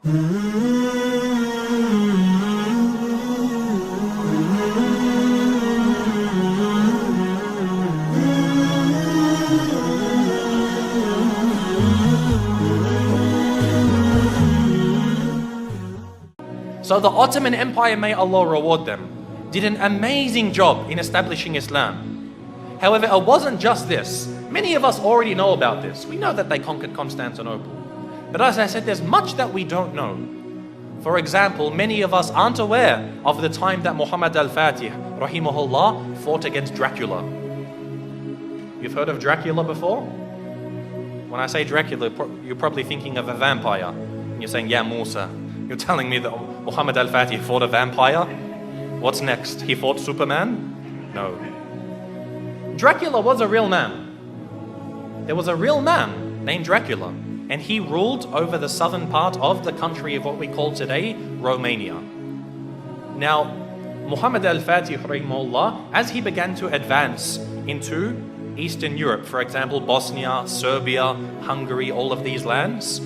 So the Ottoman Empire, may Allah reward them, did an amazing job in establishing Islam. However, it wasn't just this. Many of us already know about this. We know that they conquered Constantinople. But as I said, there's much that we don't know. For example, many of us aren't aware of the time that Muhammad al-Fatih, rahimahullah, fought against Dracula. You've heard of Dracula before? When I say Dracula, you're probably thinking of a vampire. And you're saying, yeah, Musa. You're telling me that Muhammad al-Fatih fought a vampire? What's next? He fought Superman? No. Dracula was a real man. There was a real man named Dracula, and he ruled over the southern part of the country of what we call today Romania. Now, Muhammad al-Fatih, rahimahullah, as he began to advance into Eastern Europe, for example, Bosnia, Serbia, Hungary, all of these lands,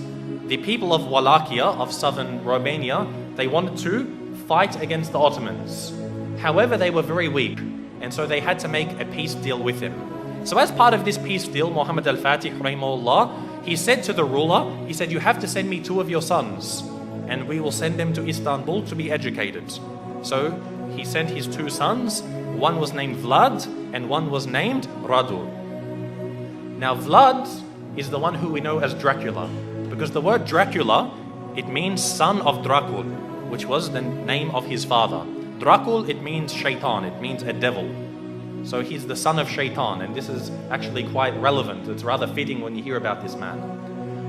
the people of Wallachia, of southern Romania, they wanted to fight against the Ottomans. However, they were very weak, and so they had to make a peace deal with him. So as part of this peace deal, Muhammad al-Fatih, rahimahullah, he said to the ruler, he said, you have to send me 2 of your sons, and we will send them to Istanbul to be educated. So he sent his 2 sons. One was named Vlad, and one was named Radu. Now Vlad is the one who we know as Dracula, because the word Dracula, it means son of Drakull, which was the name of his father. Drakull, it means shaitan, it means a devil. So he's the son of shaitan, and this is actually quite relevant. It's rather fitting when you hear about this man.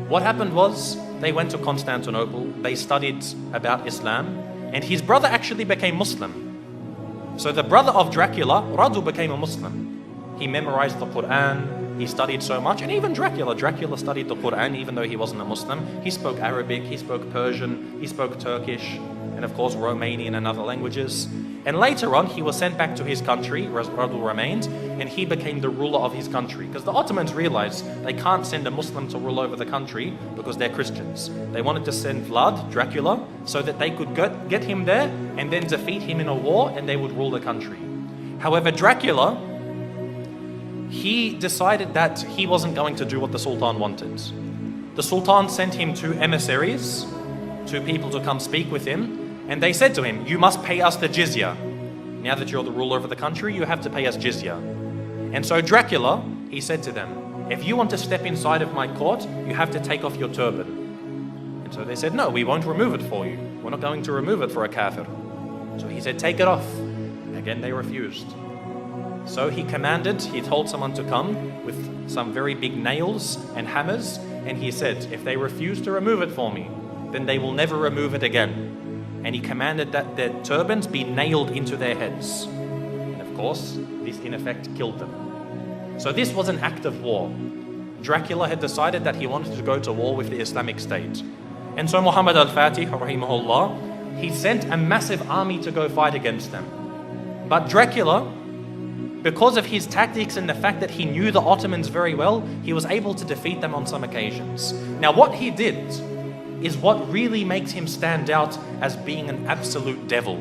What happened was, they went to Constantinople, they studied about Islam, and his brother actually became Muslim. So the brother of Dracula, Radu, became a Muslim. He memorized the Quran, he studied so much, and even Dracula studied the Quran even though he wasn't a Muslim. He spoke Arabic, he spoke Persian, he spoke Turkish, and of course Romanian and other languages. And later on, he was sent back to his country, Radu remained, and he became the ruler of his country. Because the Ottomans realized they can't send a Muslim to rule over the country because they're Christians. They wanted to send Vlad, Dracula, so that they could get him there and then defeat him in a war, and they would rule the country. However, Dracula, he decided that he wasn't going to do what the Sultan wanted. The Sultan sent him 2 emissaries, 2 people to come speak with him, and they said to him, you must pay us the jizya. Now that you're the ruler of the country, you have to pay us jizya. And so Dracula, he said to them, if you want to step inside of my court, you have to take off your turban. And so they said, no, we won't remove it for you. We're not going to remove it for a kafir. So he said, take it off. Again, they refused. So he told someone to come with some very big nails and hammers, and he said, if they refuse to remove it for me, then they will never remove it again. And he commanded that their turbans be nailed into their heads. And of course, this in effect killed them. So this was an act of war. Dracula had decided that he wanted to go to war with the Islamic State. And so Muhammad al-Fatih, rahimahullah, he sent a massive army to go fight against them. But Dracula, because of his tactics and the fact that he knew the Ottomans very well, he was able to defeat them on some occasions. Now what he did is what really makes him stand out as being an absolute devil.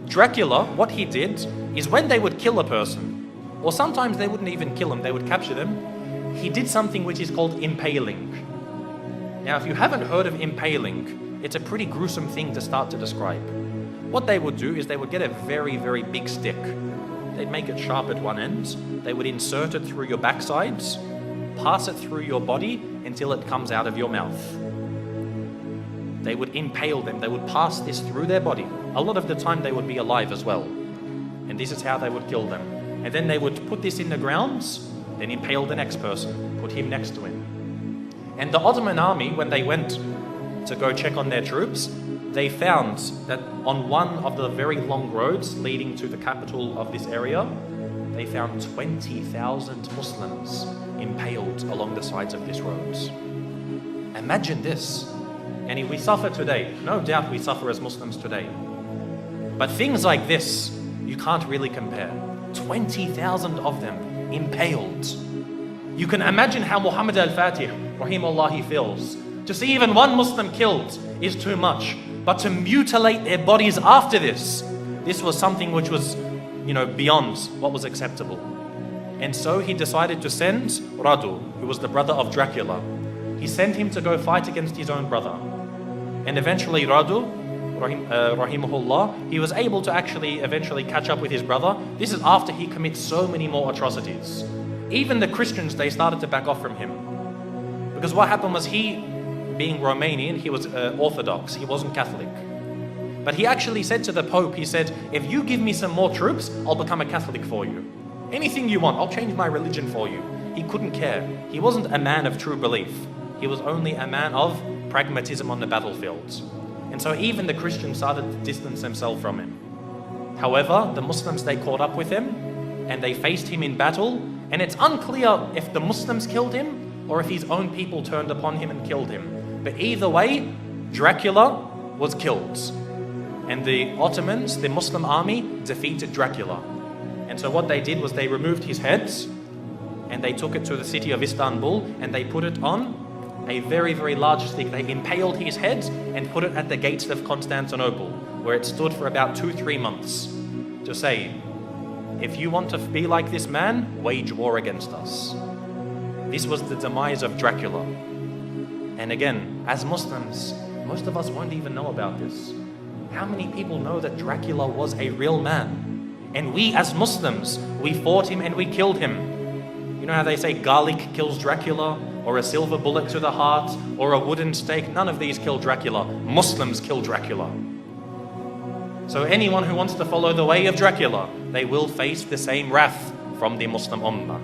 Dracula, what he did is when they would kill a person, or sometimes they wouldn't even kill them, they would capture them, he did something which is called impaling. Now if you haven't heard of impaling, it's a pretty gruesome thing to start to describe. What they would do is they would get a very, very big stick. They'd make it sharp at one end, they would insert it through your backsides, pass it through your body until it comes out of your mouth. They would impale them, they would pass this through their body. A lot of the time they would be alive as well. And this is how they would kill them. And then they would put this in the ground, then impale the next person, put him next to him. And the Ottoman army, when they went to go check on their troops, they found that on one of the very long roads leading to the capital of this area, they found 20,000 Muslims impaled along the sides of this road. Imagine this. And we suffer today. No doubt we suffer as Muslims today. But things like this, you can't really compare. 20,000 of them impaled. You can imagine how Muhammad al-Fatih, rahimahullah, he feels. To see even one Muslim killed is too much. But to mutilate their bodies after this was something which was, beyond what was acceptable. And so he decided to send Radu, who was the brother of Dracula. He sent him to go fight against his own brother. And eventually Radu, rahimahullah, he was able to actually eventually catch up with his brother. This is after he commits so many more atrocities. Even the Christians, they started to back off from him. Because what happened was he, being Romanian, he was Orthodox, he wasn't Catholic. But he actually said to the Pope, he said, if you give me some more troops, I'll become a Catholic for you. Anything you want, I'll change my religion for you. He couldn't care. He wasn't a man of true belief. He was only a man of pragmatism on the battlefields. And so even the Christians started to distance themselves from him. However, the Muslims, they caught up with him and they faced him in battle. And it's unclear if the Muslims killed him or if his own people turned upon him and killed him. But either way, Dracula was killed. And the Ottomans, the Muslim army, defeated Dracula. And so what they did was they removed his heads and they took it to the city of Istanbul and they put it on a very, very large stick. They impaled his head and put it at the gates of Constantinople, where it stood for about 2-3 months, to say, if you want to be like this man, wage war against us. This was the demise of Dracula. And again, as Muslims, most of us won't even know about this. How many people know that Dracula was a real man? And we as Muslims, we fought him and we killed him. You know how they say garlic kills Dracula, or a silver bullet to the heart, or a wooden stake? None of these kill Dracula. Muslims kill Dracula. So anyone who wants to follow the way of Dracula, they will face the same wrath from the Muslim Ummah.